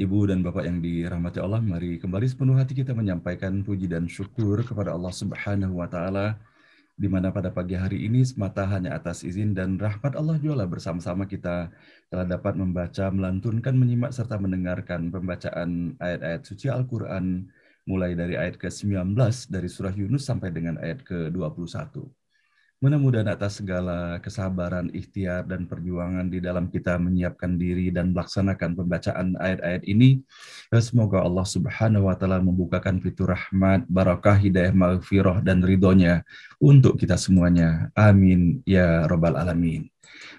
Ibu dan Bapak yang dirahmati Allah, mari kembali sepenuh hati kita menyampaikan puji dan syukur kepada Allah Subhanahu wa Ta'ala, di mana pada pagi hari ini semata hanya atas izin dan rahmat Allah Jualla bersama-sama kita telah dapat membaca, melantunkan, menyimak, serta mendengarkan pembacaan ayat-ayat suci Al-Quran, mulai dari ayat ke-19 dari surah Yunus sampai dengan ayat ke-21. Mudah-mudahan atas segala kesabaran, ikhtiar, dan perjuangan di dalam kita menyiapkan diri dan melaksanakan pembacaan ayat-ayat ini, semoga Allah Subhanahu wa Ta'ala membukakan pintu rahmat, barakah, hidayah, maghfirah, dan ridhonya untuk kita semuanya. Amin ya Rabbal Alamin.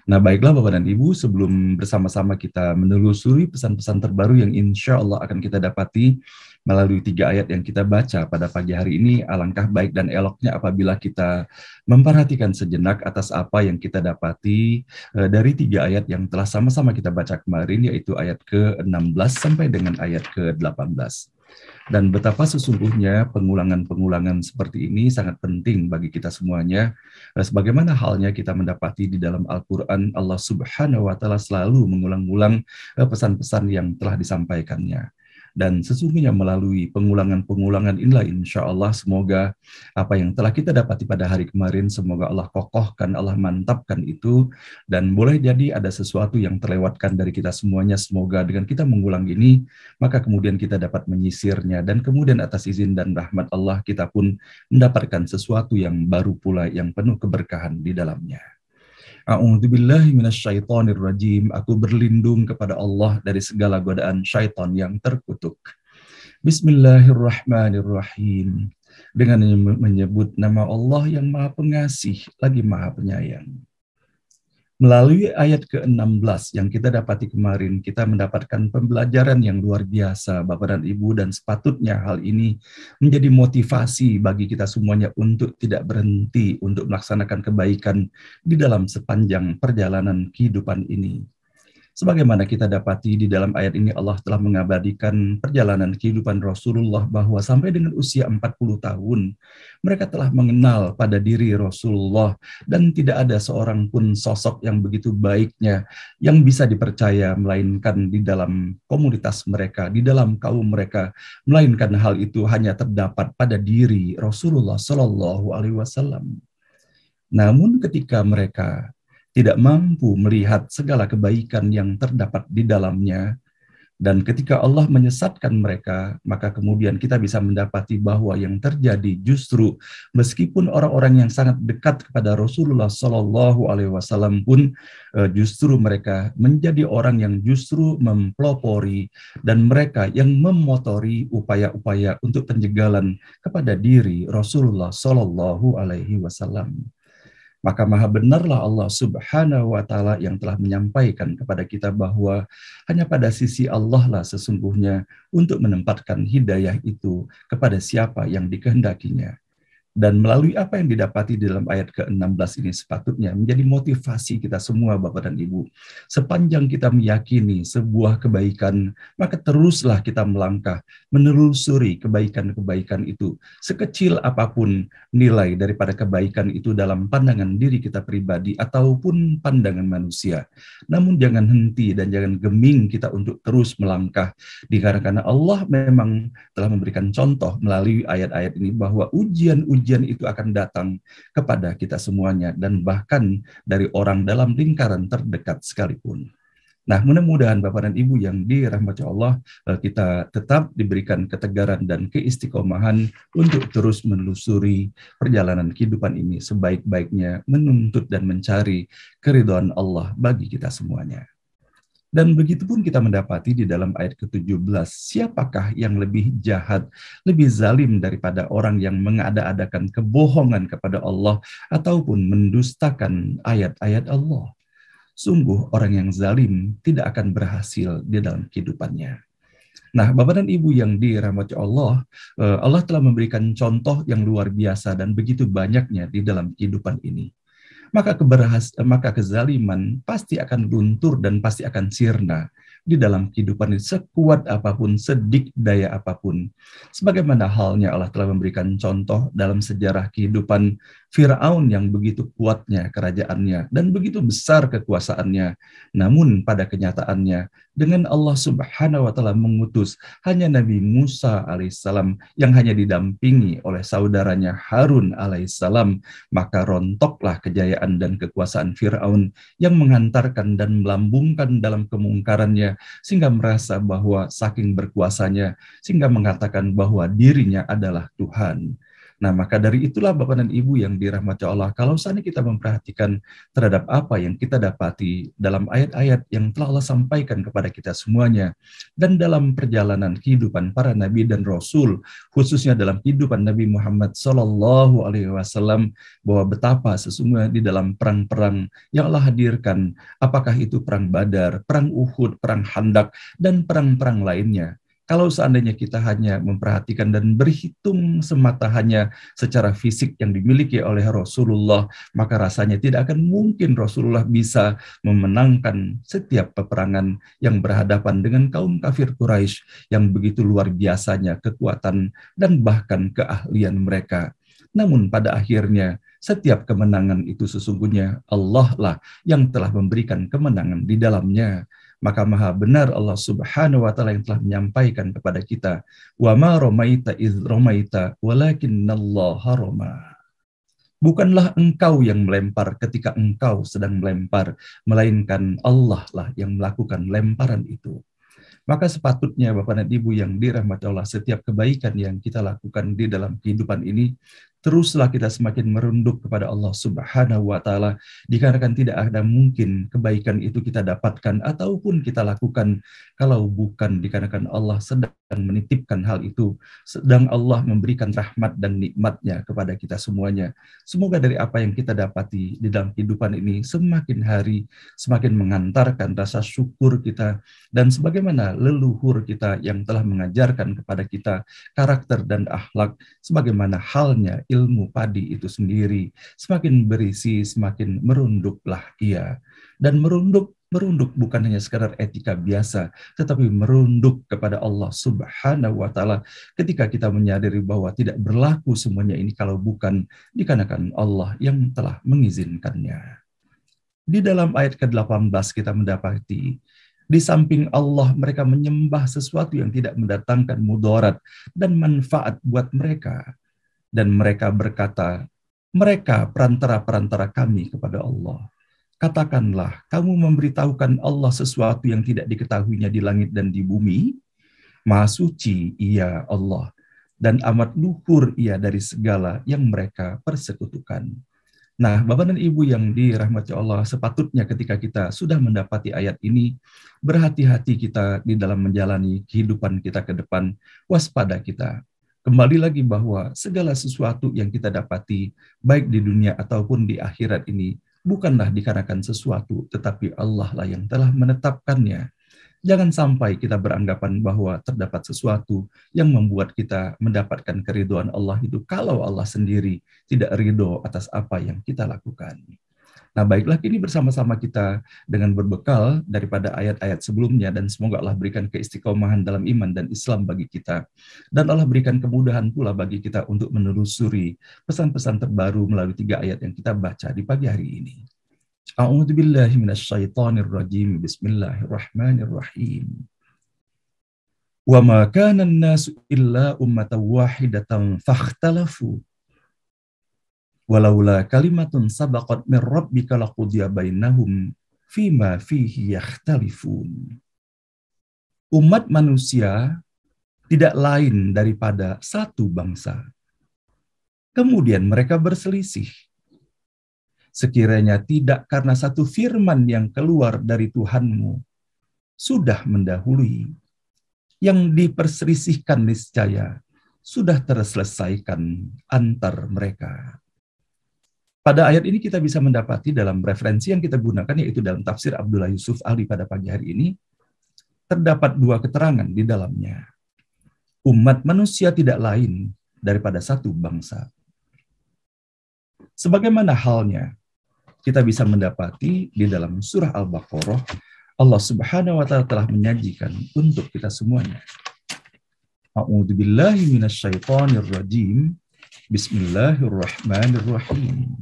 Nah, baiklah Bapak dan Ibu, sebelum bersama-sama kita menelusuri pesan-pesan terbaru yang insya Allah akan kita dapati melalui 3 ayat yang kita baca pada pagi hari ini, alangkah baik dan eloknya apabila kita memperhatikan sejenak atas apa yang kita dapati dari 3 ayat yang telah sama-sama kita baca kemarin, yaitu ayat ke-16 sampai dengan ayat ke-18. Dan betapa sesungguhnya pengulangan-pengulangan seperti ini sangat penting bagi kita semuanya. Sebagaimana halnya kita mendapati di dalam Al-Quran, Allah Subhanahu wa Ta'ala selalu mengulang-ulang pesan-pesan yang telah disampaikannya. Dan sesungguhnya melalui pengulangan-pengulangan inilah insya Allah semoga apa yang telah kita dapati pada hari kemarin, semoga Allah kokohkan, Allah mantapkan itu, dan boleh jadi ada sesuatu yang terlewatkan dari kita semuanya. Semoga dengan kita mengulang ini, maka kemudian kita dapat menyisirnya, dan kemudian atas izin dan rahmat Allah kita pun mendapatkan sesuatu yang baru pula, yang penuh keberkahan di dalamnya. A'udzubillahi minasyaitonirrajim. Aku berlindung kepada Allah dari segala godaan syaitan yang terkutuk. Bismillahirrahmanirrahim. Dengan menyebut nama Allah yang Maha Pengasih lagi Maha Penyayang. Melalui ayat ke-16 yang kita dapati kemarin, kita mendapatkan pembelajaran yang luar biasa, Bapak dan Ibu, dan sepatutnya hal ini menjadi motivasi bagi kita semuanya untuk tidak berhenti untuk melaksanakan kebaikan di dalam sepanjang perjalanan kehidupan ini. Sebagaimana kita dapati di dalam ayat ini, Allah telah mengabadikan perjalanan kehidupan Rasulullah bahwa sampai dengan usia 40 tahun, mereka telah mengenal pada diri Rasulullah, dan tidak ada seorang pun sosok yang begitu baiknya yang bisa dipercaya, melainkan di dalam komunitas mereka, di dalam kaum mereka, melainkan hal itu hanya terdapat pada diri Rasulullah Shallallahu Alaihi Wasallam. Namun ketika mereka tidak mampu melihat segala kebaikan yang terdapat di dalamnya, dan ketika Allah menyesatkan mereka, maka kemudian kita bisa mendapati bahwa yang terjadi justru meskipun orang-orang yang sangat dekat kepada Rasulullah Shallallahu Alaihi Wasallam pun justru mereka menjadi orang yang justru mempelopori dan mereka yang memotori upaya-upaya untuk penjagalan kepada diri Rasulullah Shallallahu Alaihi Wasallam. Maka maha benarlah Allah Subhanahu wa Ta'ala yang telah menyampaikan kepada kita bahwa hanya pada sisi Allah lah sesungguhnya untuk menempatkan hidayah itu kepada siapa yang dikehendakinya. Dan melalui apa yang didapati di dalam ayat ke-16 ini sepatutnya menjadi motivasi kita semua Bapak dan Ibu. Sepanjang kita meyakini sebuah kebaikan, maka teruslah kita melangkah, menelusuri kebaikan-kebaikan itu. Sekecil apapun nilai daripada kebaikan itu dalam pandangan diri kita pribadi ataupun pandangan manusia. Namun jangan henti dan jangan geming kita untuk terus melangkah. Dikarenakan Allah memang telah memberikan contoh melalui ayat-ayat ini bahwa ujian-ujian itu akan datang kepada kita semuanya dan bahkan dari orang dalam lingkaran terdekat sekalipun. Nah, mudah-mudahan Bapak dan Ibu yang dirahmati Allah, kita tetap diberikan ketegaran dan keistiqomahan untuk terus menelusuri perjalanan kehidupan ini sebaik-baiknya, menuntut dan mencari keridhaan Allah bagi kita semuanya. Dan begitu pun kita mendapati di dalam ayat ke-17, siapakah yang lebih jahat, lebih zalim daripada orang yang mengada-adakan kebohongan kepada Allah ataupun mendustakan ayat-ayat Allah. Sungguh orang yang zalim tidak akan berhasil di dalam kehidupannya. Nah, Bapak dan Ibu yang dirahmati Allah, Allah telah memberikan contoh yang luar biasa dan begitu banyaknya di dalam kehidupan ini. Maka kezaliman pasti akan luntur dan pasti akan sirna di dalam kehidupan ini, sekuat apapun, sedikdaya apapun. Sebagaimana halnya Allah telah memberikan contoh dalam sejarah kehidupan Fir'aun yang begitu kuatnya kerajaannya dan begitu besar kekuasaannya, namun pada kenyataannya dengan Allah Subhanahu wa taala mengutus hanya Nabi Musa alaihissalam yang hanya didampingi oleh saudaranya Harun alaihissalam, maka rontoklah kejayaan dan kekuasaan Fir'aun yang menghantarkan dan melambungkan dalam kemungkarannya sehingga merasa bahwa saking berkuasanya sehingga mengatakan bahwa dirinya adalah Tuhan. Nah, maka dari itulah Bapak dan Ibu yang dirahmati Allah, kalau seandainya kita memperhatikan terhadap apa yang kita dapati dalam ayat-ayat yang telah Allah sampaikan kepada kita semuanya, dan dalam perjalanan kehidupan para nabi dan rasul, khususnya dalam kehidupan Nabi Muhammad SAW, bahwa betapa sesungguhnya di dalam perang-perang yang Allah hadirkan, apakah itu perang Badar, perang Uhud, perang Khandaq, dan perang-perang lainnya. Kalau seandainya kita hanya memperhatikan dan berhitung semata hanya secara fisik yang dimiliki oleh Rasulullah, maka rasanya tidak akan mungkin Rasulullah bisa memenangkan setiap peperangan yang berhadapan dengan kaum kafir Quraisy yang begitu luar biasanya kekuatan dan bahkan keahlian mereka. Namun pada akhirnya setiap kemenangan itu sesungguhnya Allah lah yang telah memberikan kemenangan di dalamnya. Maka maha benar Allah Subhanahu wa taala yang telah menyampaikan kepada kita, wa ma ramaita idz ramaita walakinallaha rama. Bukanlah engkau yang melempar ketika engkau sedang melempar, melainkan Allah lah yang melakukan lemparan itu. Maka sepatutnya Bapak dan Ibu yang dirahmati Allah, setiap kebaikan yang kita lakukan di dalam kehidupan ini, teruslah kita semakin merunduk kepada Allah Subhanahu wa taala, dikarenakan tidak ada mungkin kebaikan itu kita dapatkan ataupun kita lakukan kalau bukan dikarenakan Allah sedang menitipkan hal itu, sedang Allah memberikan rahmat dan nikmatnya kepada kita semuanya. Semoga dari apa yang kita dapati di dalam kehidupan ini semakin hari semakin mengantarkan rasa syukur kita, dan sebagaimana leluhur kita yang telah mengajarkan kepada kita karakter dan akhlak, sebagaimana halnya ilmu padi itu sendiri, semakin berisi, semakin merunduklah ia. Dan merunduk bukan hanya sekadar etika biasa, tetapi merunduk kepada Allah Subhanahu wa taala ketika kita menyadari bahwa tidak berlaku semuanya ini kalau bukan dikarenakan Allah yang telah mengizinkannya. Di dalam ayat ke-18 kita mendapati di samping Allah mereka menyembah sesuatu yang tidak mendatangkan mudarat dan manfaat buat mereka. Dan mereka berkata, mereka perantara-perantara kami kepada Allah. Katakanlah, kamu memberitahukan Allah sesuatu yang tidak diketahuinya di langit dan di bumi. Maha suci ia Allah, dan amat luhur ia dari segala yang mereka persekutukan. Nah, Bapak dan Ibu yang dirahmati Allah, sepatutnya ketika kita sudah mendapati ayat ini, berhati-hati kita di dalam menjalani kehidupan kita ke depan, waspada kita. Kembali lagi bahwa segala sesuatu yang kita dapati, baik di dunia ataupun di akhirat ini, bukanlah dikarenakan sesuatu, tetapi Allah lah yang telah menetapkannya. Jangan sampai kita beranggapan bahwa terdapat sesuatu yang membuat kita mendapatkan keridhaan Allah itu kalau Allah sendiri tidak ridho atas apa yang kita lakukan. Nah, baiklah kini bersama-sama kita dengan berbekal daripada ayat-ayat sebelumnya, dan semoga Allah berikan keistiqomahan dalam iman dan Islam bagi kita. Dan Allah berikan kemudahan pula bagi kita untuk menelusuri pesan-pesan terbaru melalui 3 ayat yang kita baca di pagi hari ini. A'udzubillahi minasyaitonirrajim. Bismillahirrahmanirrahim. Wa ma kana an-nasu illa ummatan wahidatan fakhtalafu walaula kalimatun sabaqat min rabbika laqudiya bainahum fima fihi yakhtalifun. Umat manusia tidak lain daripada satu bangsa. Kemudian mereka berselisih. Sekiranya tidak karena satu firman yang keluar dari Tuhanmu sudah mendahului, yang diperselisihkan niscaya sudah terselesaikan antar mereka. Pada ayat ini kita bisa mendapati dalam referensi yang kita gunakan, yaitu dalam tafsir Abdullah Yusuf Ali pada pagi hari ini, terdapat 2 keterangan di dalamnya. Umat manusia tidak lain daripada satu bangsa. Sebagaimana halnya kita bisa mendapati di dalam surah Al-Baqarah, Allah Subhanahu wa taala telah menyajikan untuk kita semuanya. A'udzubillahi minasyaitonirrajim. Bismillahirrahmanirrahim.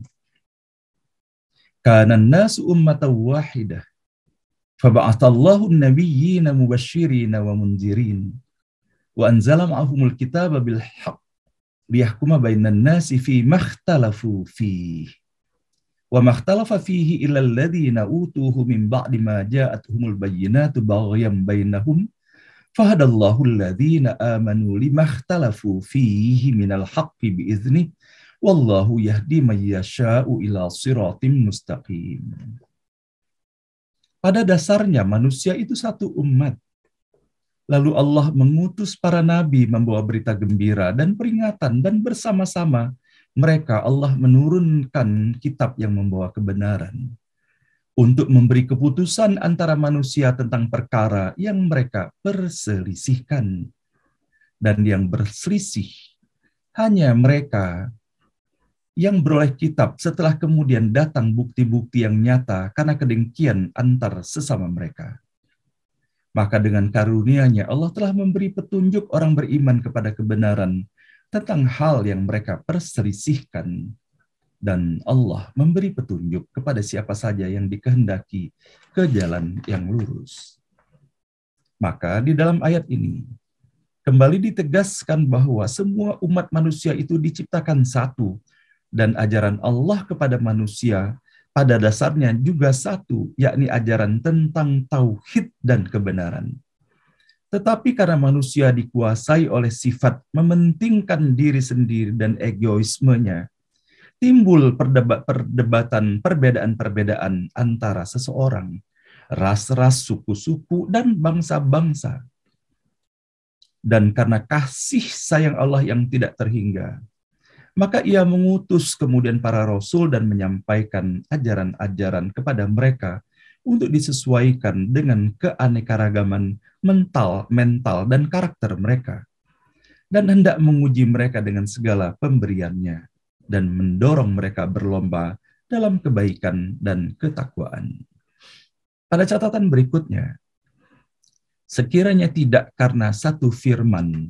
Kana an-nasu ummatan wahidah faba'athallahu an-nabiyyina mubashshirina wa mundzirin wa anzala ma'ahumul kitaba bil haqq liyahkuma bainan nasi fi makhtalafu fihi wa makhtalafa fihi illa alladhina utuhu min ba'di ma ja'atuhumul bayyinatu baghyan bainahum fahadallahu alladhina amanu limakhtalafu fihi minal haqqi bi'idznih wallahu yahdi man yasha'u ila siratim mustaqim. Pada dasarnya manusia itu satu umat. Lalu Allah mengutus para nabi membawa berita gembira dan peringatan, dan bersama-sama mereka Allah menurunkan kitab yang membawa kebenaran untuk memberi keputusan antara manusia tentang perkara yang mereka perselisihkan. Dan yang berselisih hanya mereka yang beroleh kitab setelah kemudian datang bukti-bukti yang nyata karena kedengkian antar sesama mereka. Maka dengan karunia-Nya Allah telah memberi petunjuk orang beriman kepada kebenaran tentang hal yang mereka perselisihkan. Dan Allah memberi petunjuk kepada siapa saja yang dikehendaki ke jalan yang lurus. Maka di dalam ayat ini kembali ditegaskan bahwa semua umat manusia itu diciptakan satu, dan ajaran Allah kepada manusia pada dasarnya juga satu, yakni ajaran tentang tauhid dan kebenaran. Tetapi karena manusia dikuasai oleh sifat mementingkan diri sendiri dan egoismenya, timbul perdebatan, perbedaan-perbedaan antara seseorang, ras-ras, suku-suku, dan bangsa-bangsa. Dan karena kasih sayang Allah yang tidak terhingga, maka Ia mengutus kemudian para rasul dan menyampaikan ajaran-ajaran kepada mereka untuk disesuaikan dengan keanekaragaman mental dan karakter mereka, dan hendak menguji mereka dengan segala pemberiannya, dan mendorong mereka berlomba dalam kebaikan dan ketakwaan. Pada catatan berikutnya, sekiranya tidak karena satu firman.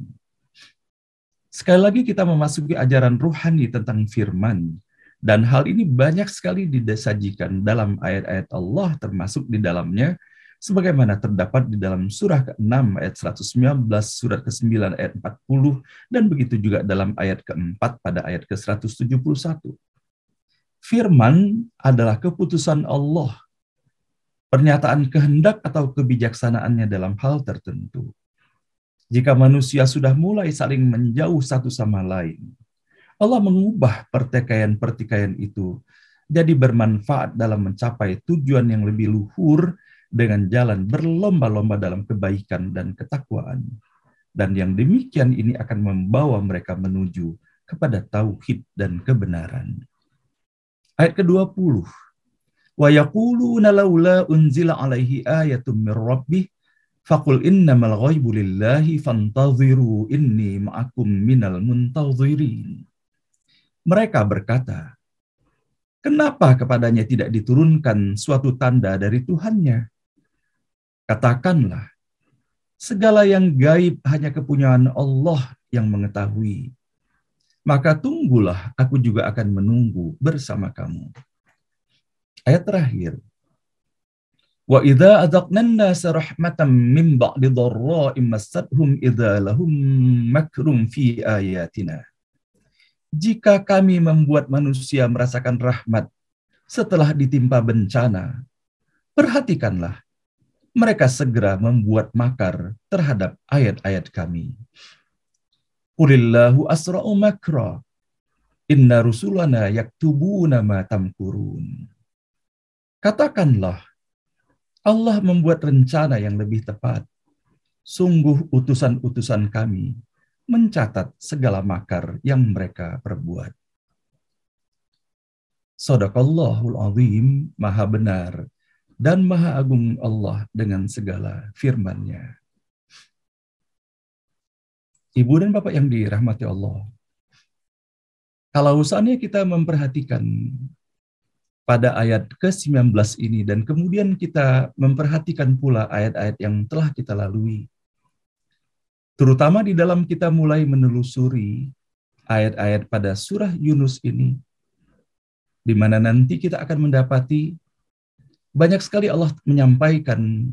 Sekali lagi kita memasuki ajaran ruhani tentang firman, dan hal ini banyak sekali disajikan dalam ayat-ayat Allah, termasuk di dalamnya sebagaimana terdapat di dalam surah ke-6 ayat 119, surat ke-9 ayat 40, dan begitu juga dalam ayat ke-4 pada ayat ke-171. Firman adalah keputusan Allah, pernyataan kehendak atau kebijaksanaannya dalam hal tertentu. Jika manusia sudah mulai saling menjauh satu sama lain, Allah mengubah pertikaian-pertikaian itu jadi bermanfaat dalam mencapai tujuan yang lebih luhur dengan jalan berlomba-lomba dalam kebaikan dan ketakwaan. Dan yang demikian ini akan membawa mereka menuju kepada tauhid dan kebenaran. Ayat ke-20. Wa yaquluna laula unzila alaihi ayatum mir rabbih faqul innamal ghaibu lillahi fantaziru inni ma'akum minal muntazirin. Mereka berkata, kenapa kepadanya tidak diturunkan suatu tanda dari Tuhannya? Katakanlah, segala yang gaib hanya kepunyaan Allah yang mengetahui. Maka tunggulah, aku juga akan menunggu bersama kamu. Ayat terakhir. Wa idza adzaqnan nasa rahmatan min ba'di dharra'in massathum idza lahum makrum fi ayatina. Jika kami membuat manusia merasakan rahmat setelah ditimpa bencana, perhatikanlah, mereka segera membuat makar terhadap ayat-ayat kami. Qulillahu asra'u makra, inna rusulana yaktubuna ma tamkurun. Katakanlah, Allah membuat rencana yang lebih tepat. Sungguh utusan-utusan kami mencatat segala makar yang mereka perbuat. Shadaqallahul azim, maha benar dan maha agung Allah dengan segala firman-Nya. Ibu dan Bapak yang dirahmati Allah, kalau usahanya kita memperhatikan pada ayat ke-19 ini, dan kemudian kita memperhatikan pula ayat-ayat yang telah kita lalui, terutama di dalam kita mulai menelusuri ayat-ayat pada surah Yunus ini, di mana nanti kita akan mendapati banyak sekali Allah menyampaikan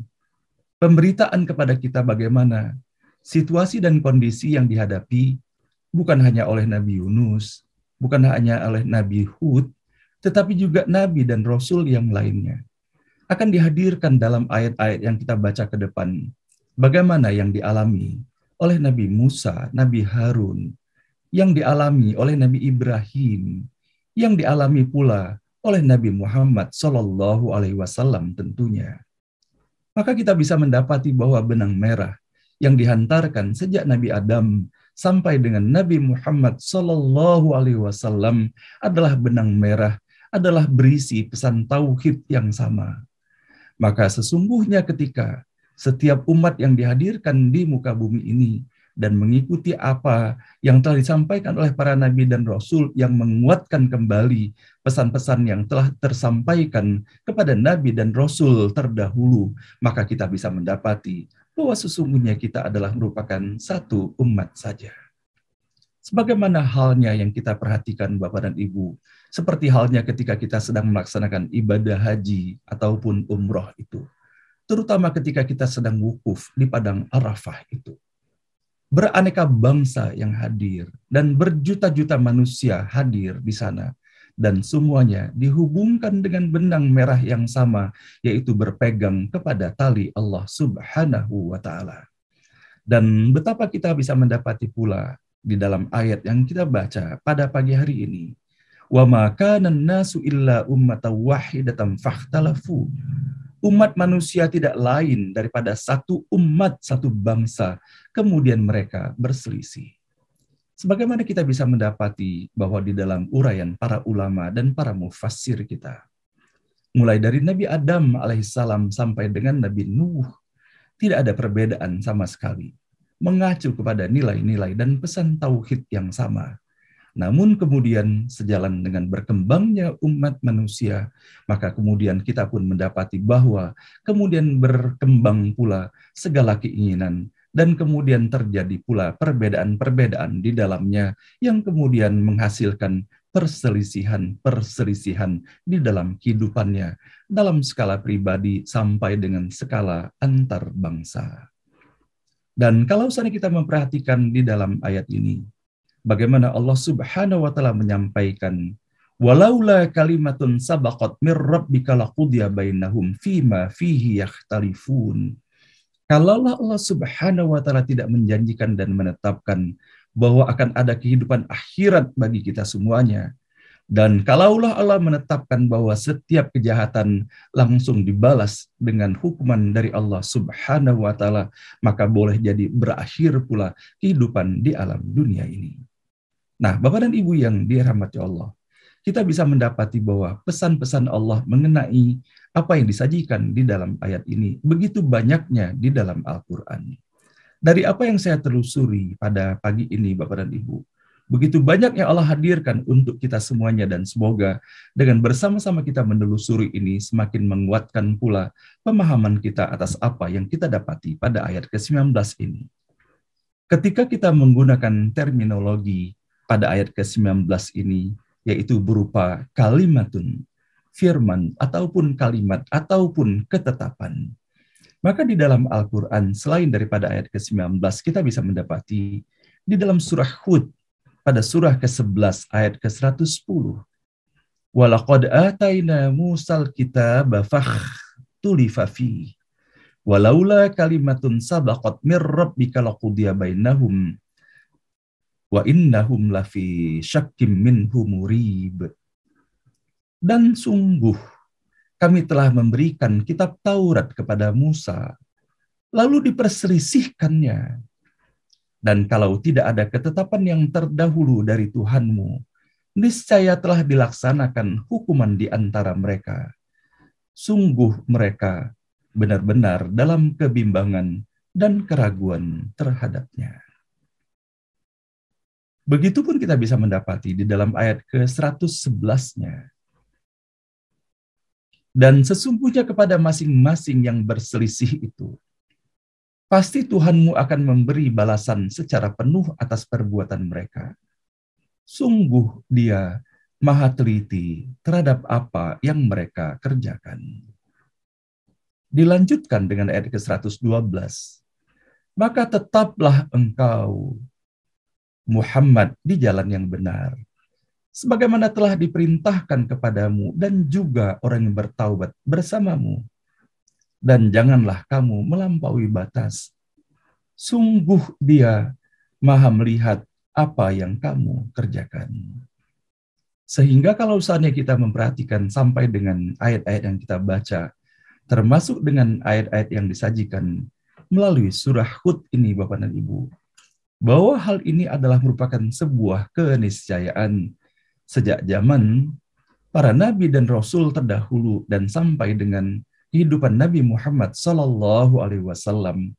pemberitaan kepada kita bagaimana situasi dan kondisi yang dihadapi bukan hanya oleh Nabi Yunus, bukan hanya oleh Nabi Hud, tetapi juga Nabi dan Rasul yang lainnya. Akan dihadirkan dalam ayat-ayat yang kita baca ke depan. Bagaimana yang dialami oleh Nabi Musa, Nabi Harun, yang dialami oleh Nabi Ibrahim, yang dialami pula oleh Nabi Muhammad Sallallahu Alaihi Wasallam tentunya. Maka kita bisa mendapati bahwa benang merah yang dihantarkan sejak Nabi Adam sampai dengan Nabi Muhammad Sallallahu Alaihi Wasallam adalah benang merah, adalah berisi pesan tauhid yang sama. Maka sesungguhnya ketika setiap umat yang dihadirkan di muka bumi ini dan mengikuti apa yang telah disampaikan oleh para nabi dan rasul yang menguatkan kembali pesan-pesan yang telah tersampaikan kepada nabi dan rasul terdahulu, maka kita bisa mendapati bahwa sesungguhnya kita adalah merupakan satu umat saja. Sebagaimana halnya yang kita perhatikan Bapak dan Ibu, seperti halnya ketika kita sedang melaksanakan ibadah haji ataupun umroh itu, terutama ketika kita sedang wukuf di padang Arafah itu. Beraneka bangsa yang hadir dan berjuta-juta manusia hadir di sana. Dan semuanya dihubungkan dengan benang merah yang sama, yaitu berpegang kepada tali Allah Subhanahu wa Ta'ala. Dan betapa kita bisa mendapati pula di dalam ayat yang kita baca pada pagi hari ini. Wa ma kana an-nasu illa ummatan wahidatan fakhtalafu. Umat manusia tidak lain daripada satu umat, satu bangsa, kemudian mereka berselisih. Sebagaimana kita bisa mendapati bahwa di dalam uraian para ulama dan para mufassir kita, mulai dari Nabi Adam alaihissalam sampai dengan Nabi Nuh, tidak ada perbedaan sama sekali, mengacu kepada nilai-nilai dan pesan tauhid yang sama. Namun kemudian sejalan dengan berkembangnya umat manusia, maka kemudian kita pun mendapati bahwa kemudian berkembang pula segala keinginan dan kemudian terjadi pula perbedaan-perbedaan di dalamnya yang kemudian menghasilkan perselisihan-perselisihan di dalam kehidupannya, dalam skala pribadi sampai dengan skala antar bangsa. Dan kalau misalnya kita memperhatikan di dalam ayat ini, bagaimana Allah Subhanahu wa Ta'ala menyampaikan, walaula kalimatun sabaqat mir rabbika laqudiya bainahum fima fihi yakhtalifun. Kalaulah Allah Subhanahu wa Ta'ala tidak menjanjikan dan menetapkan bahwa akan ada kehidupan akhirat bagi kita semuanya, dan kalaulah Allah menetapkan bahwa setiap kejahatan langsung dibalas dengan hukuman dari Allah Subhanahu wa Ta'ala, maka boleh jadi berakhir pula kehidupan di alam dunia ini. Nah, Bapak dan Ibu yang dirahmati Allah, kita bisa mendapati bahwa pesan-pesan Allah mengenai apa yang disajikan di dalam ayat ini begitu banyaknya di dalam Al-Quran. Dari apa yang saya telusuri pada pagi ini, Bapak dan Ibu, begitu banyak yang Allah hadirkan untuk kita semuanya, dan semoga dengan bersama-sama kita menelusuri ini semakin menguatkan pula pemahaman kita atas apa yang kita dapati pada ayat ke-19 ini. Ketika kita menggunakan terminologi pada ayat ke-19 ini, yaitu berupa kalimatun, firman, ataupun kalimat, ataupun ketetapan. Maka di dalam Al-Quran, selain daripada ayat ke-19, kita bisa mendapati di dalam surah Hud, pada surah ke-11, ayat ke-110. وَلَقَدْ آتَيْنَا مُوسَى الْكِتَابَ فَاخْتُلِفَ فِيهِ وَلَوْلَا كَلِمَةٌ سَبَقَتْ مِنْ رَبِّكَ لَقُضِيَ بَيْنَهُمْ wa innahum lafi syakkim minhu murib. Dan sungguh kami telah memberikan kitab Taurat kepada Musa, lalu diperselisihkannya. Dan kalau tidak ada ketetapan yang terdahulu dari Tuhanmu, niscaya telah dilaksanakan hukuman di antara mereka. Sungguh mereka benar-benar dalam kebimbangan dan keraguan terhadapnya. Begitupun kita bisa mendapati di dalam ayat ke-111-nya. Dan sesungguhnya kepada masing-masing yang berselisih itu, pasti Tuhanmu akan memberi balasan secara penuh atas perbuatan mereka. Sungguh Dia maha teliti terhadap apa yang mereka kerjakan. Dilanjutkan dengan ayat ke-112. Maka tetaplah engkau, Muhammad, di jalan yang benar, sebagaimana telah diperintahkan kepadamu dan juga orang yang bertaubat bersamamu. Dan janganlah kamu melampaui batas. Sungguh Dia Maha melihat apa yang kamu kerjakan. Sehingga kalau saatnya kita memperhatikan sampai dengan ayat-ayat yang kita baca, termasuk dengan ayat-ayat yang disajikan melalui surah Hud ini, Bapak dan Ibu, bahwa hal ini adalah merupakan sebuah keniscayaan sejak zaman para nabi dan rasul terdahulu dan sampai dengan kehidupan Nabi Muhammad Sallallahu Alaihi Wasallam.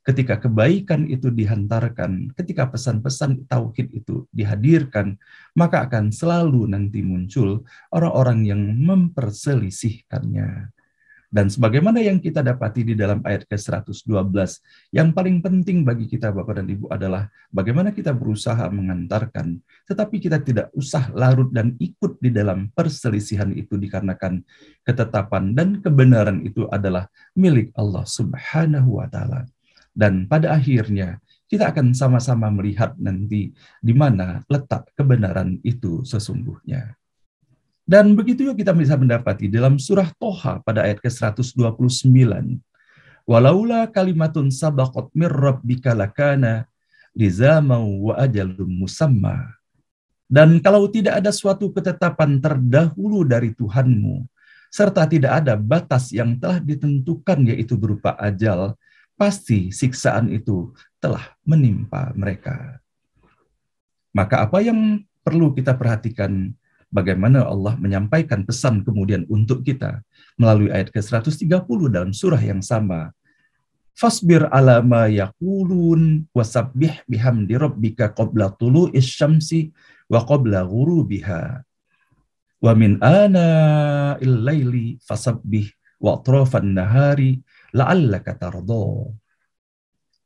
Ketika kebaikan itu dihantarkan, ketika pesan-pesan tauhid itu dihadirkan, maka akan selalu nanti muncul orang-orang yang memperselisihkannya. Dan sebagaimana yang kita dapati di dalam ayat ke-112, yang paling penting bagi kita Bapak dan Ibu adalah bagaimana kita berusaha mengantarkan, tetapi kita tidak usah larut dan ikut di dalam perselisihan itu dikarenakan ketetapan dan kebenaran itu adalah milik Allah Subhanahu wa Ta'ala. Dan pada akhirnya kita akan sama-sama melihat nanti di mana letak kebenaran itu sesungguhnya. Dan begitu juga kita bisa mendapati dalam surah Toha pada ayat ke-129. Walaula kalimatun sabaqat mir rabbika lakana lizamau wa ajalum musamma. Dan kalau tidak ada suatu ketetapan terdahulu dari Tuhanmu, serta tidak ada batas yang telah ditentukan yaitu berupa ajal, pasti siksaan itu telah menimpa mereka. Maka apa yang perlu kita perhatikan, bagaimana Allah menyampaikan pesan kemudian untuk kita melalui ayat ke-130 dalam surah yang sama. Fasbir ala ma yaqulun wasabbih bihamdi rabbika qabla tulu'is syamsi wa qabla ghurubiha. Wa min ana'il laili fasabbih wa atrafan nahari la'allaka tardha.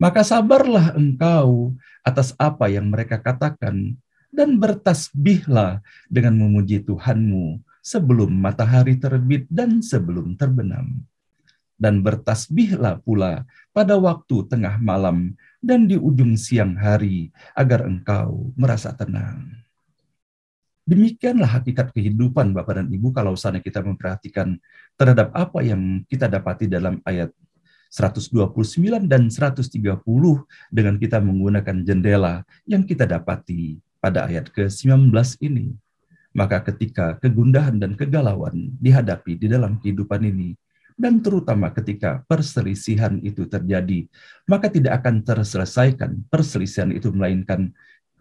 Maka sabarlah engkau atas apa yang mereka katakan dan bertasbihlah dengan memuji Tuhanmu sebelum matahari terbit dan sebelum terbenam. Dan bertasbihlah pula pada waktu tengah malam dan di ujung siang hari agar engkau merasa tenang. Demikianlah hakikat kehidupan Bapak dan Ibu kalau sana kita memperhatikan terhadap apa yang kita dapati dalam ayat 129 dan 130 dengan kita menggunakan jendela yang kita dapati pada ayat ke-19 ini. Maka ketika kegundahan dan kegalauan dihadapi di dalam kehidupan ini, dan terutama ketika perselisihan itu terjadi, maka tidak akan terselesaikan perselisihan itu melainkan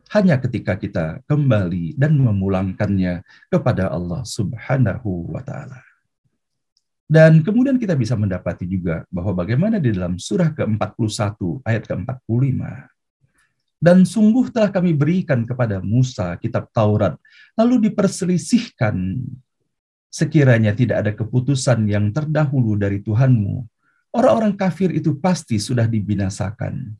hanya ketika kita kembali dan memulangkannya kepada Allah Subhanahu wa Ta'ala. Dan kemudian kita bisa mendapati juga bahwa bagaimana di dalam surah ke-41 ayat ke-45. Dan sungguh telah kami berikan kepada Musa kitab Taurat, lalu diperselisihkan sekiranya tidak ada keputusan yang terdahulu dari Tuhanmu. Orang-orang kafir itu pasti sudah dibinasakan.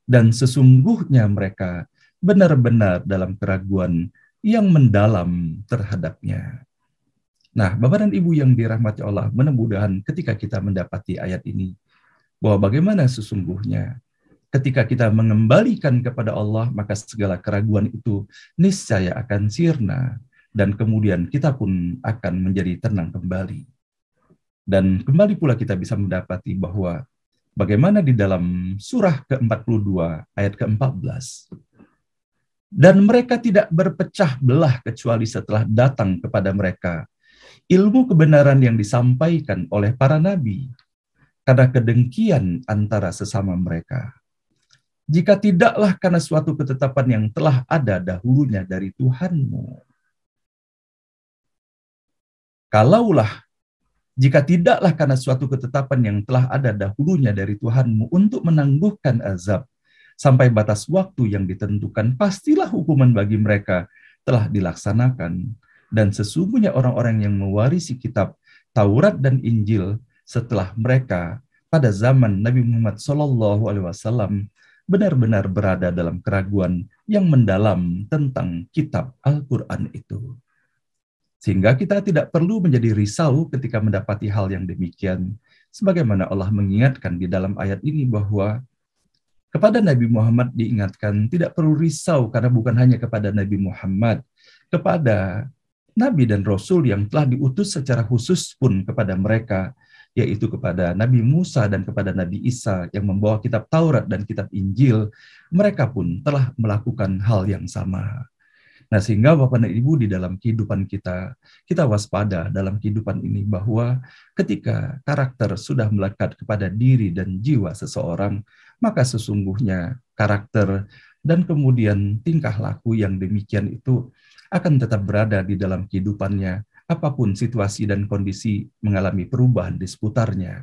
Dan sesungguhnya mereka benar-benar dalam keraguan yang mendalam terhadapnya. Nah, Bapak dan Ibu yang dirahmati Allah, mudah-mudahan ketika kita mendapati ayat ini, bahwa bagaimana sesungguhnya ketika kita mengembalikan kepada Allah, maka segala keraguan itu niscaya akan sirna, dan kemudian kita pun akan menjadi tenang kembali. Dan kembali pula kita bisa mendapati bahwa bagaimana di dalam surah ke-42 ayat ke-14, dan mereka tidak berpecah belah kecuali setelah datang kepada mereka ilmu kebenaran yang disampaikan oleh para nabi, karena kedengkian antara sesama mereka. Jika tidaklah karena suatu ketetapan yang telah ada dahulunya dari Tuhanmu. Jika tidaklah karena suatu ketetapan yang telah ada dahulunya dari Tuhanmu untuk menangguhkan azab sampai batas waktu yang ditentukan, pastilah hukuman bagi mereka telah dilaksanakan. Dan sesungguhnya orang-orang yang mewarisi kitab Taurat dan Injil setelah mereka pada zaman Nabi Muhammad SAW benar-benar berada dalam keraguan yang mendalam tentang kitab Al-Quran itu. Sehingga kita tidak perlu menjadi risau ketika mendapati hal yang demikian. Sebagaimana Allah mengingatkan di dalam ayat ini bahwa kepada Nabi Muhammad diingatkan tidak perlu risau karena bukan hanya kepada Nabi Muhammad, kepada Nabi dan Rasul yang telah diutus secara khusus pun kepada mereka, yaitu kepada Nabi Musa dan kepada Nabi Isa yang membawa kitab Taurat dan kitab Injil, mereka pun telah melakukan hal yang sama. Nah, sehingga Bapak dan Ibu di dalam kehidupan kita waspada dalam kehidupan ini bahwa ketika karakter sudah melekat kepada diri dan jiwa seseorang, maka sesungguhnya karakter dan kemudian tingkah laku yang demikian itu akan tetap berada di dalam kehidupannya, apapun situasi dan kondisi mengalami perubahan di seputarnya,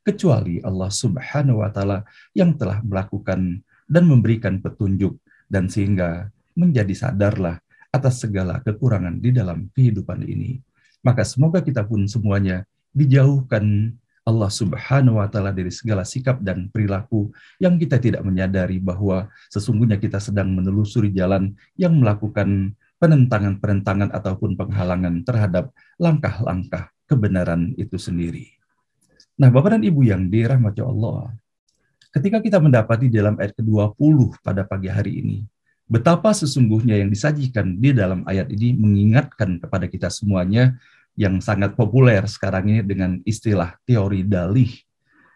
kecuali Allah Subhanahu wa Ta'ala yang telah melakukan dan memberikan petunjuk, dan sehingga menjadi sadarlah atas segala kekurangan di dalam kehidupan ini. Maka semoga kita pun semuanya dijauhkan Allah Subhanahu wa Ta'ala dari segala sikap dan perilaku yang kita tidak menyadari bahwa sesungguhnya kita sedang menelusuri jalan yang melakukan penentangan-penentangan ataupun penghalangan terhadap langkah-langkah kebenaran itu sendiri. Nah, Bapak dan Ibu yang dirahmati Allah, ketika kita mendapati dalam ayat ke-20 pada pagi hari ini, betapa sesungguhnya yang disajikan di dalam ayat ini mengingatkan kepada kita semuanya yang sangat populer sekarang ini dengan istilah teori dalih.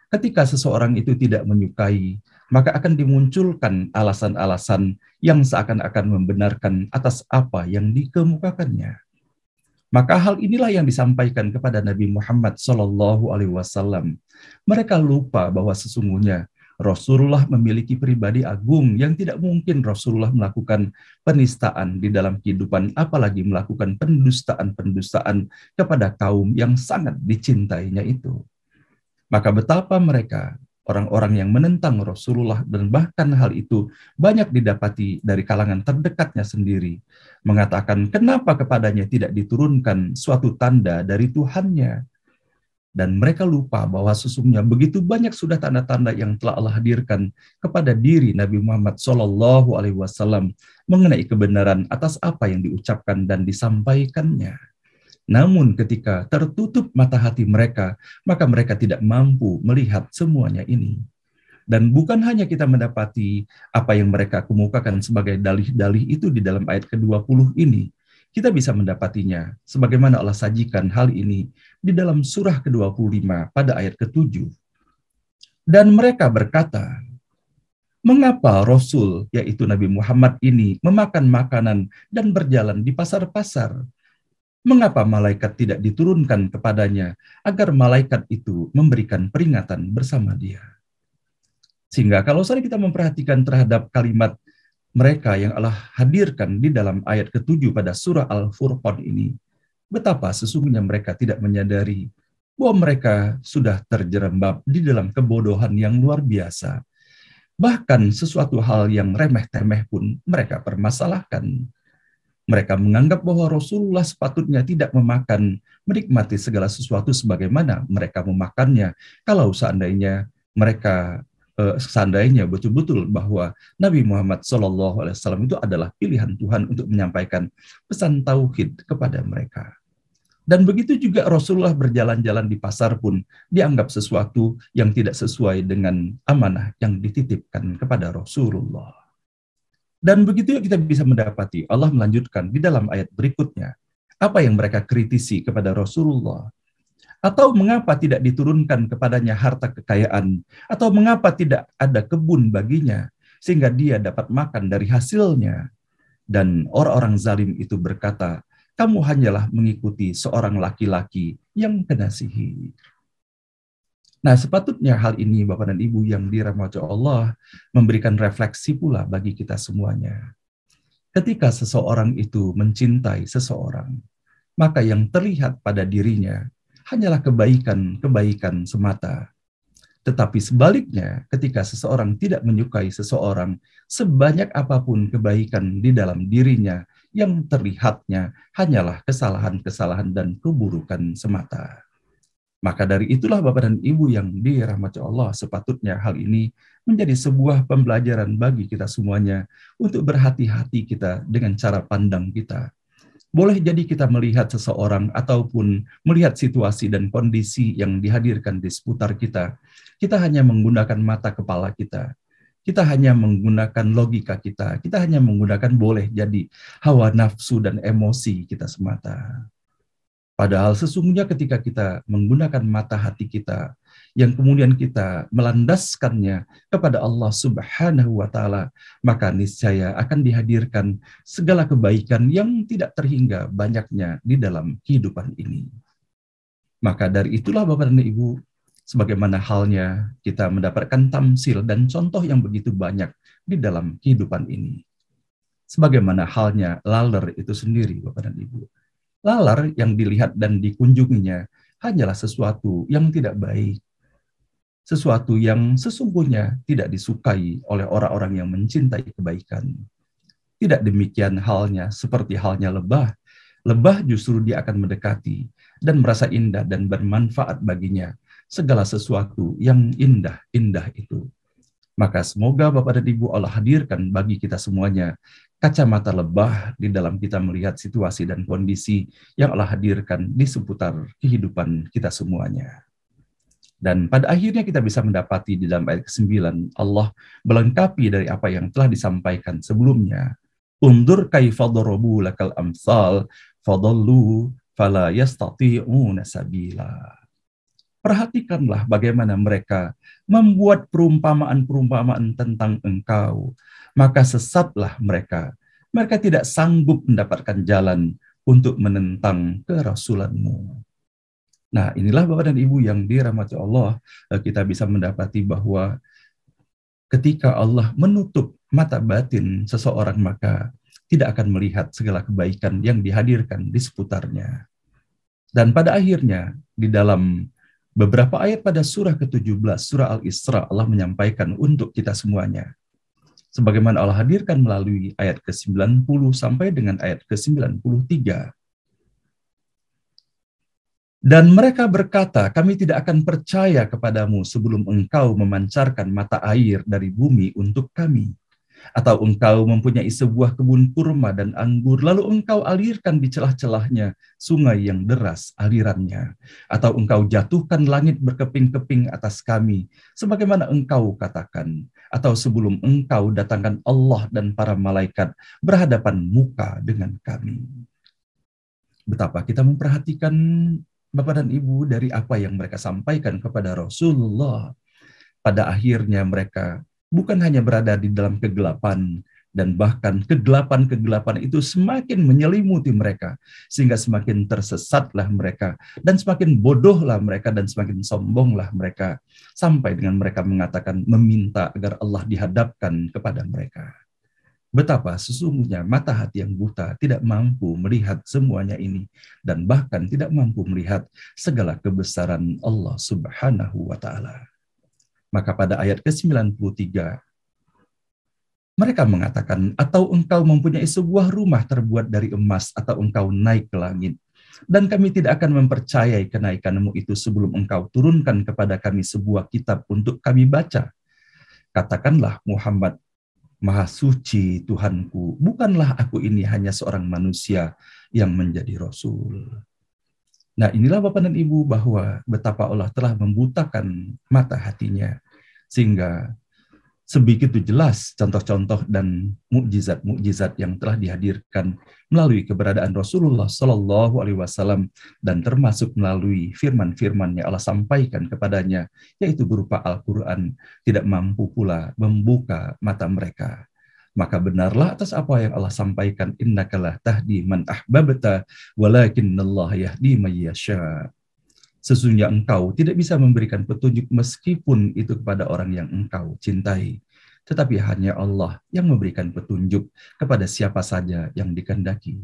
Ketika seseorang itu tidak menyukai, maka akan dimunculkan alasan-alasan yang seakan-akan membenarkan atas apa yang dikemukakannya. Maka hal inilah yang disampaikan kepada Nabi Muhammad SAW. Mereka lupa bahwa sesungguhnya Rasulullah memiliki pribadi agung yang tidak mungkin Rasulullah melakukan penistaan di dalam kehidupan, apalagi melakukan pendustaan-pendustaan kepada kaum yang sangat dicintainya itu. Maka betapa mereka, orang-orang yang menentang Rasulullah, dan bahkan hal itu banyak didapati dari kalangan terdekatnya sendiri, mengatakan kenapa kepadanya tidak diturunkan suatu tanda dari Tuhannya. Dan mereka lupa bahwa sesungguhnya begitu banyak sudah tanda-tanda yang telah Allah hadirkan kepada diri Nabi Muhammad SAW mengenai kebenaran atas apa yang diucapkan dan disampaikannya. Namun ketika tertutup mata hati mereka, maka mereka tidak mampu melihat semuanya ini. Dan bukan hanya kita mendapati apa yang mereka kemukakan sebagai dalih-dalih itu di dalam ayat ke-20 ini, kita bisa mendapatinya sebagaimana Allah sajikan hal ini di dalam surah ke-25 pada ayat ke-7. Dan mereka berkata, mengapa Rasul, yaitu Nabi Muhammad ini, memakan makanan dan berjalan di pasar-pasar? Mengapa malaikat tidak diturunkan kepadanya agar malaikat itu memberikan peringatan bersama dia? Sehingga kalau kita memperhatikan terhadap kalimat mereka yang Allah hadirkan di dalam ayat ke-7 pada surah Al-Furqan ini, betapa sesungguhnya mereka tidak menyadari bahwa mereka sudah terjerembab di dalam kebodohan yang luar biasa. Bahkan sesuatu hal yang remeh-temeh pun mereka permasalahkan. Mereka menganggap bahwa Rasulullah sepatutnya tidak menikmati segala sesuatu sebagaimana mereka memakannya. Kalau seandainya mereka betul-betul bahwa Nabi Muhammad SAW itu adalah pilihan Tuhan untuk menyampaikan pesan tauhid kepada mereka. Dan begitu juga Rasulullah berjalan-jalan di pasar pun dianggap sesuatu yang tidak sesuai dengan amanah yang dititipkan kepada Rasulullah. Dan begitu kita bisa mendapati Allah melanjutkan di dalam ayat berikutnya apa yang mereka kritisi kepada Rasulullah. Atau mengapa tidak diturunkan kepadanya harta kekayaan, atau mengapa tidak ada kebun baginya sehingga dia dapat makan dari hasilnya. Dan orang-orang zalim itu berkata, kamu hanyalah mengikuti seorang laki-laki yang kena sihir. Nah, sepatutnya hal ini Bapak dan Ibu yang dirahmati Allah memberikan refleksi pula bagi kita semuanya. Ketika seseorang itu mencintai seseorang, maka yang terlihat pada dirinya hanyalah kebaikan-kebaikan semata. Tetapi sebaliknya, ketika seseorang tidak menyukai seseorang, sebanyak apapun kebaikan di dalam dirinya, yang terlihatnya hanyalah kesalahan-kesalahan dan keburukan semata. Maka dari itulah Bapak dan Ibu yang dirahmati Allah, sepatutnya hal ini menjadi sebuah pembelajaran bagi kita semuanya untuk berhati-hati kita dengan cara pandang kita. Boleh jadi kita melihat seseorang ataupun melihat situasi dan kondisi yang dihadirkan di seputar kita. Kita hanya menggunakan mata kepala kita. Kita hanya menggunakan logika kita. Kita hanya menggunakan boleh jadi hawa nafsu dan emosi kita semata. Padahal sesungguhnya ketika kita menggunakan mata hati kita, yang kemudian kita melandaskannya kepada Allah Subhanahu wa Ta'ala, maka niscaya akan dihadirkan segala kebaikan yang tidak terhingga banyaknya di dalam kehidupan ini. Maka dari itulah Bapak dan Ibu, sebagaimana halnya kita mendapatkan tamsil dan contoh yang begitu banyak di dalam kehidupan ini. Sebagaimana halnya laler itu sendiri Bapak dan Ibu. Lalar yang dilihat dan dikunjunginya hanyalah sesuatu yang tidak baik. Sesuatu yang sesungguhnya tidak disukai oleh orang-orang yang mencintai kebaikan. Tidak demikian halnya seperti halnya lebah. Lebah justru dia akan mendekati dan merasa indah dan bermanfaat baginya segala sesuatu yang indah-indah itu. Maka semoga Bapak dan Ibu Allah hadirkan bagi kita semuanya kacamata lebah di dalam kita melihat situasi dan kondisi yang Allah hadirkan di seputar kehidupan kita semuanya. Dan pada akhirnya kita bisa mendapati di dalam ayat ke-9, Allah melengkapi dari apa yang telah disampaikan sebelumnya. Undur kaifa darabu lakal amsal fadallu fala yastati'una sabila. Perhatikanlah bagaimana mereka membuat perumpamaan-perumpamaan tentang engkau. Maka sesatlah mereka. Mereka tidak sanggup mendapatkan jalan untuk menentang kerasulanmu. Nah, inilah Bapak dan Ibu yang dirahmati Allah, kita bisa mendapati bahwa ketika Allah menutup mata batin seseorang, maka tidak akan melihat segala kebaikan yang dihadirkan di seputarnya. Dan pada akhirnya, di dalam beberapa ayat pada surah ke-17, surah Al-Isra, Allah menyampaikan untuk kita semuanya. Sebagaimana Allah hadirkan melalui ayat ke-90 sampai dengan ayat ke-93. Dan mereka berkata, kami tidak akan percaya kepadamu sebelum engkau memancarkan mata air dari bumi untuk kami. Atau engkau mempunyai sebuah kebun kurma dan anggur, lalu engkau alirkan di celah-celahnya sungai yang deras alirannya. Atau engkau jatuhkan langit berkeping-keping atas kami, sebagaimana engkau katakan. Atau sebelum engkau datangkan Allah dan para malaikat berhadapan muka dengan kami. Betapa kita memperhatikan Bapak dan Ibu dari apa yang mereka sampaikan kepada Rasulullah. Pada akhirnya mereka bukan hanya berada di dalam kegelapan, dan bahkan kegelapan-kegelapan itu semakin menyelimuti mereka, sehingga semakin tersesatlah mereka, dan semakin bodohlah mereka, dan semakin sombonglah mereka, sampai dengan mereka mengatakan meminta agar Allah dihadapkan kepada mereka. Betapa sesungguhnya mata hati yang buta tidak mampu melihat semuanya ini, dan bahkan tidak mampu melihat segala kebesaran Allah Subhanahu wa Ta'ala. Maka pada ayat ke-93, mereka mengatakan, atau engkau mempunyai sebuah rumah terbuat dari emas, atau engkau naik ke langit, dan kami tidak akan mempercayai kenaikanmu itu sebelum engkau turunkan kepada kami sebuah kitab untuk kami baca. Katakanlah Muhammad, Maha suci Tuhanku, bukanlah aku ini hanya seorang manusia yang menjadi Rasul. Nah, inilah Bapak dan Ibu bahwa betapa Allah telah membutakan mata hatinya, sehingga sebegitu jelas contoh-contoh dan mukjizat-mukjizat yang telah dihadirkan melalui keberadaan Rasulullah Shallallahu Alaihi Wasallam, dan termasuk melalui firman-firman yang Allah sampaikan kepadanya, yaitu berupa Al-Quran, tidak mampu pula membuka mata mereka. Maka benarlah atas apa yang Allah sampaikan, innaka la tahdi man ahbabta walakinnallaha yahdi may yasha. Sesungguhnya engkau tidak bisa memberikan petunjuk meskipun itu kepada orang yang engkau cintai, tetapi hanya Allah yang memberikan petunjuk kepada siapa saja yang dikehendaki.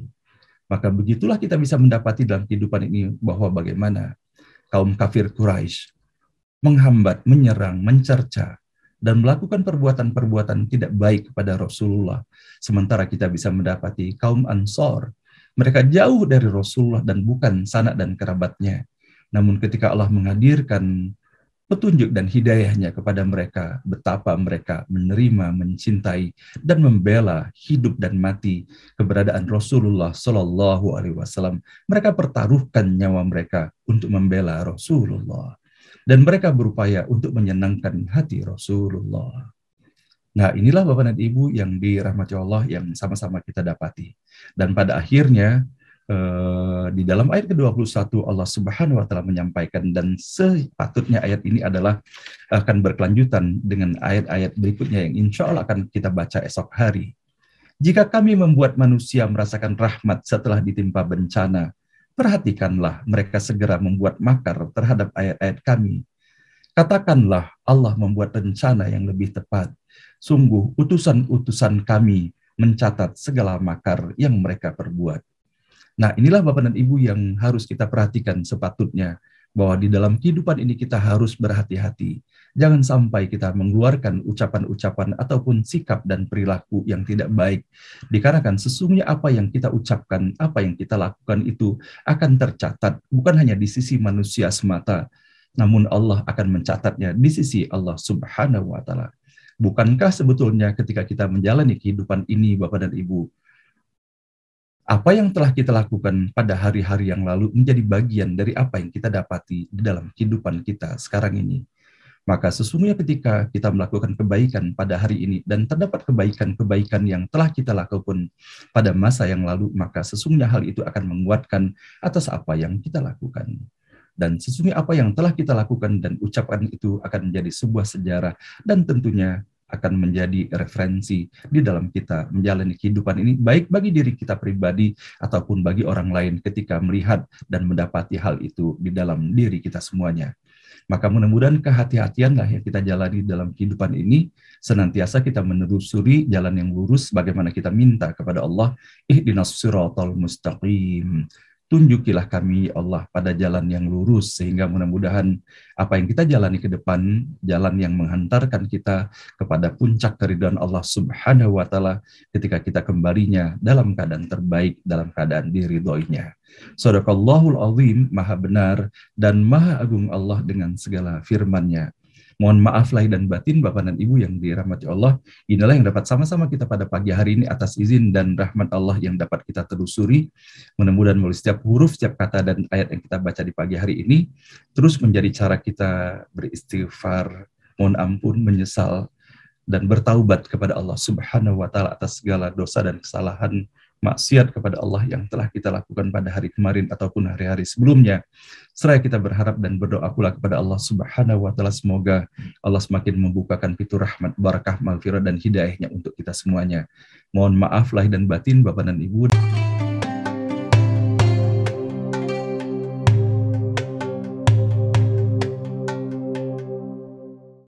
Maka begitulah kita bisa mendapati dalam kehidupan ini bahwa bagaimana kaum kafir Quraisy menghambat, menyerang, mencerca, dan melakukan perbuatan-perbuatan tidak baik kepada Rasulullah. Sementara kita bisa mendapati kaum Ansor, mereka jauh dari Rasulullah dan bukan sanak dan kerabatnya. Namun ketika Allah menghadirkan petunjuk dan hidayahnya kepada mereka, betapa mereka menerima, mencintai, dan membela hidup dan mati keberadaan Rasulullah Shallallahu Alaihi Wasallam. Mereka pertaruhkan nyawa mereka untuk membela Rasulullah, dan mereka berupaya untuk menyenangkan hati Rasulullah. Nah, inilah Bapak dan Ibu yang dirahmati Allah yang sama-sama kita dapati. Dan pada akhirnya, di dalam ayat ke-21 Allah Subhanahu wa taala menyampaikan, dan sepatutnya ayat ini adalah akan berkelanjutan dengan ayat-ayat berikutnya yang insya Allah akan kita baca esok hari. Jika kami membuat manusia merasakan rahmat setelah ditimpa bencana, perhatikanlah mereka segera membuat makar terhadap ayat-ayat kami. Katakanlah Allah membuat rencana yang lebih tepat. Sungguh utusan-utusan kami mencatat segala makar yang mereka perbuat. Nah, inilah Bapak dan Ibu yang harus kita perhatikan sepatutnya, bahwa di dalam kehidupan ini kita harus berhati-hati. Jangan sampai kita mengeluarkan ucapan-ucapan ataupun sikap dan perilaku yang tidak baik. Dikarenakan sesungguhnya apa yang kita ucapkan, apa yang kita lakukan itu akan tercatat, bukan hanya di sisi manusia semata, namun Allah akan mencatatnya di sisi Allah Subhanahu wa taala. Bukankah sebetulnya ketika kita menjalani kehidupan ini, Bapak dan Ibu, apa yang telah kita lakukan pada hari-hari yang lalu menjadi bagian dari apa yang kita dapati di dalam kehidupan kita sekarang ini. Maka sesungguhnya ketika kita melakukan kebaikan pada hari ini dan terdapat kebaikan-kebaikan yang telah kita lakukan pada masa yang lalu, maka sesungguhnya hal itu akan menguatkan atas apa yang kita lakukan. Dan sesungguhnya apa yang telah kita lakukan dan ucapkan itu akan menjadi sebuah sejarah dan tentunya akan menjadi referensi di dalam kita menjalani kehidupan ini, baik bagi diri kita pribadi ataupun bagi orang lain ketika melihat dan mendapati hal itu di dalam diri kita semuanya. Maka mudah-mudahan kehati-hatianlah yang kita jalani dalam kehidupan ini, senantiasa kita menelusuri jalan yang lurus, bagaimana kita minta kepada Allah, ihdinas siratal mustaqim. Tunjukilah kami, Allah, pada jalan yang lurus, sehingga mudah-mudahan apa yang kita jalani ke depan, jalan yang menghantarkan kita kepada puncak keridhaan Allah Subhanahu wa taala ketika kita kembalinya dalam keadaan terbaik, dalam keadaan diridhoinya. Shadaqallahul azim, maha benar dan maha agung Allah dengan segala firman-Nya. Mohon maaf lahir dan batin Bapak dan Ibu yang dirahmati Allah. Inilah yang dapat sama-sama kita pada pagi hari ini atas izin dan rahmat Allah yang dapat kita telusuri. Mudah-mudahan melalui setiap huruf, setiap kata dan ayat yang kita baca di pagi hari ini terus menjadi cara kita beristighfar, mohon ampun, menyesal, dan bertaubat kepada Allah Subhanahu wa taala atas segala dosa dan kesalahan maksiat kepada Allah yang telah kita lakukan pada hari kemarin ataupun hari-hari sebelumnya. Seraya kita berharap dan berdoa pula kepada Allah Subhanahu wa taala, semoga Allah semakin membukakan pintu rahmat, barakah, maghfirah dan hidayahnya untuk kita semuanya. Mohon maaf lahir dan batin Bapak dan Ibu.